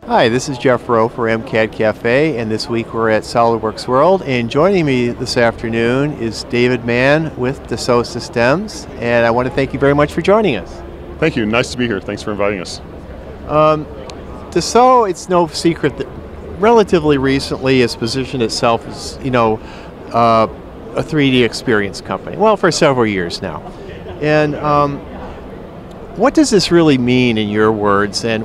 Hi, this is Jeff Rowe for MCAD Cafe, and this week we're at SolidWorks World, and joining me this afternoon is David Mann with Dassault Systèmes, and I want to thank you very much for joining us. Thank you. Nice to be here. Thanks for inviting us. Dassault, it's no secret that relatively recently has positioned itself as, a 3D experience company. Well, for several years now. And what does this really mean in your words, and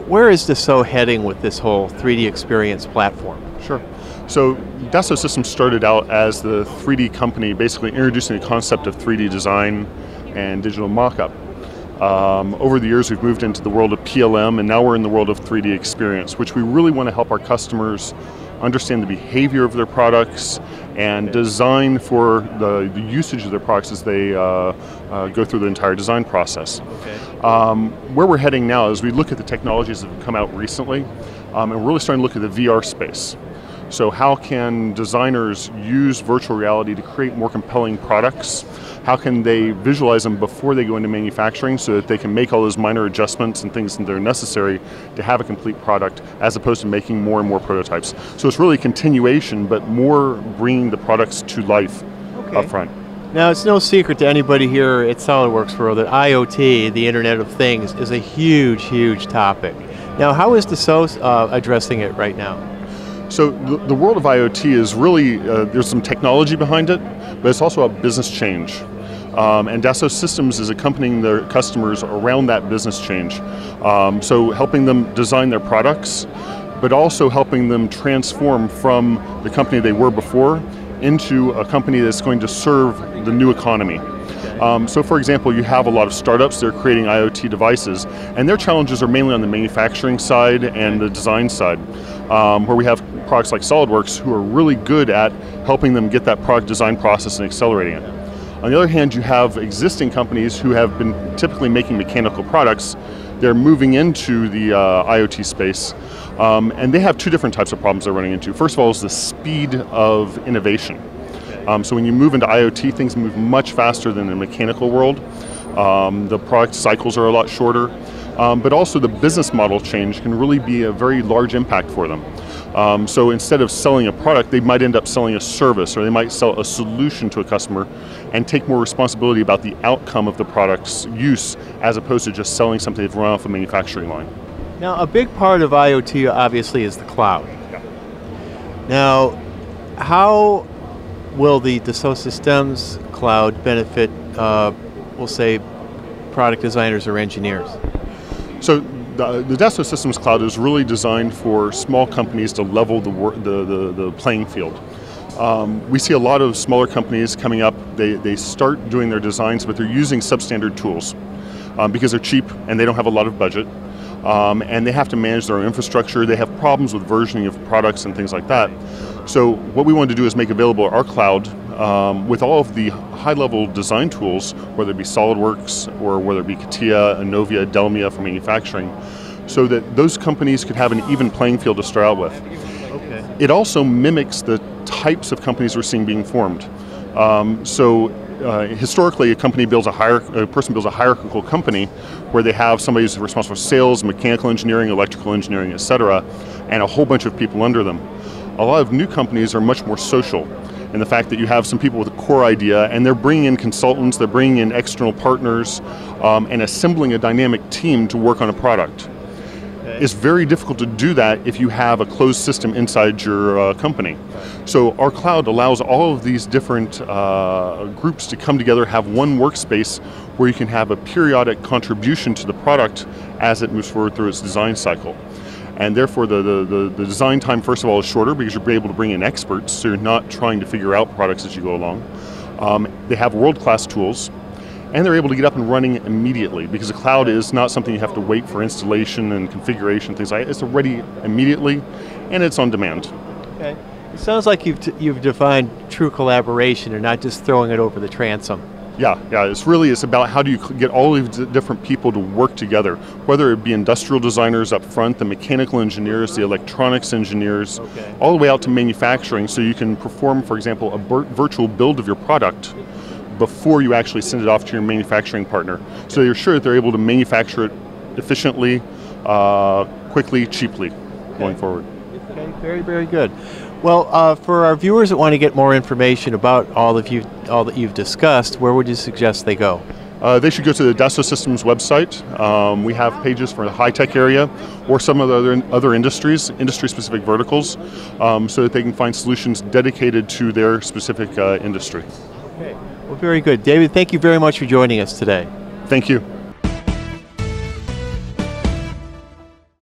where is Dassault heading with this whole 3D experience platform? Sure. So Dassault Systems started out as the 3D company, basically introducing the concept of 3D design and digital mock-up. Over the years we've moved into the world of PLM, and now we're in the world of 3D experience, which we really want to help our customers understand the behavior of their products and design for the usage of their products as they go through the entire design process. Okay. Where we're heading now is we look at the technologies that have come out recently, and we're really starting to look at the VR space. So how can designers use virtual reality to create more compelling products? How can they visualize them before they go into manufacturing so that they can make all those minor adjustments and things that are necessary to have a complete product, as opposed to making more and more prototypes. So it's really a continuation, but more bringing the products to life up front. Now, it's no secret to anybody here at SolidWorks World that IoT, the Internet of Things, is a huge, huge topic. Now, how is Dassault addressing it right now? So the world of IoT is really, there's some technology behind it, but it's also a business change. And Dassault Systems is accompanying their customers around that business change. So helping them design their products, but also helping them transform from the company they were before into a company that's going to serve the new economy. So for example, you have a lot of startups that are creating IoT devices, and their challenges are mainly on the manufacturing side and the design side, where we have products like SolidWorks who are really good at helping them get that product design process and accelerating it. On the other hand, you have existing companies who have been typically making mechanical products. They're moving into the IoT space, and they have two different types of problems they're running into. First of all is the speed of innovation. So when you move into IoT, things move much faster than in the mechanical world. The product cycles are a lot shorter, but also the business model change can really be a very large impact for them. So instead of selling a product, they might end up selling a service, or they might sell a solution to a customer and take more responsibility about the outcome of the product's use, as opposed to just selling something that's run off a manufacturing line. Now, a big part of IoT obviously is the cloud. Yeah. Now, how will the Dassault Systèmes cloud benefit, we'll say, product designers or engineers? So the Dassault Systems Cloud is really designed for small companies to level the playing field. We see a lot of smaller companies coming up. They start doing their designs, but they're using substandard tools because they're cheap and they don't have a lot of budget. And they have to manage their own infrastructure. They have problems with versioning of products and things like that. So what we wanted to do is make available our cloud with all of the high-level design tools, whether it be SolidWorks or whether it be CATIA, Innovia, Delmia for manufacturing, so that those companies could have an even playing field to start out with. Okay. It also mimics the types of companies we're seeing being formed. Historically, a person builds a hierarchical company where they have somebody who's responsible for sales, mechanical engineering, electrical engineering, etc., and a whole bunch of people under them. A lot of new companies are much more social in the fact that you have some people with a core idea, and they're bringing in consultants, they're bringing in external partners, and assembling a dynamic team to work on a product. Okay. It's very difficult to do that if you have a closed system inside your company. So our cloud allows all of these different groups to come together, have one workspace where you can have a periodic contribution to the product as it moves forward through its design cycle. And therefore the design time, first of all, is shorter because you're able to bring in experts, so you're not trying to figure out products as you go along. They have world-class tools, and they're able to get up and running immediately, because the cloud is not something you have to wait for installation and configuration, things like that. It's ready immediately, and it's on demand. Okay. It sounds like you've defined true collaboration and not just throwing it over the transom. Yeah, it's about how do you get all of the different people to work together, whether it be industrial designers up front, the mechanical engineers, the electronics engineers, all the way out to manufacturing, so you can perform, for example, a virtual build of your product before you actually send it off to your manufacturing partner. So you're sure that they're able to manufacture it efficiently, quickly, cheaply. going forward. Okay, very, very good. Well, for our viewers that want to get more information about all that you've discussed, where would you suggest they go? They should go to the Dassault Systèmes website. We have pages for the high-tech area or some of the other industries, industry-specific verticals, so that they can find solutions dedicated to their specific industry. Okay. Well, very good. David, thank you very much for joining us today. Thank you.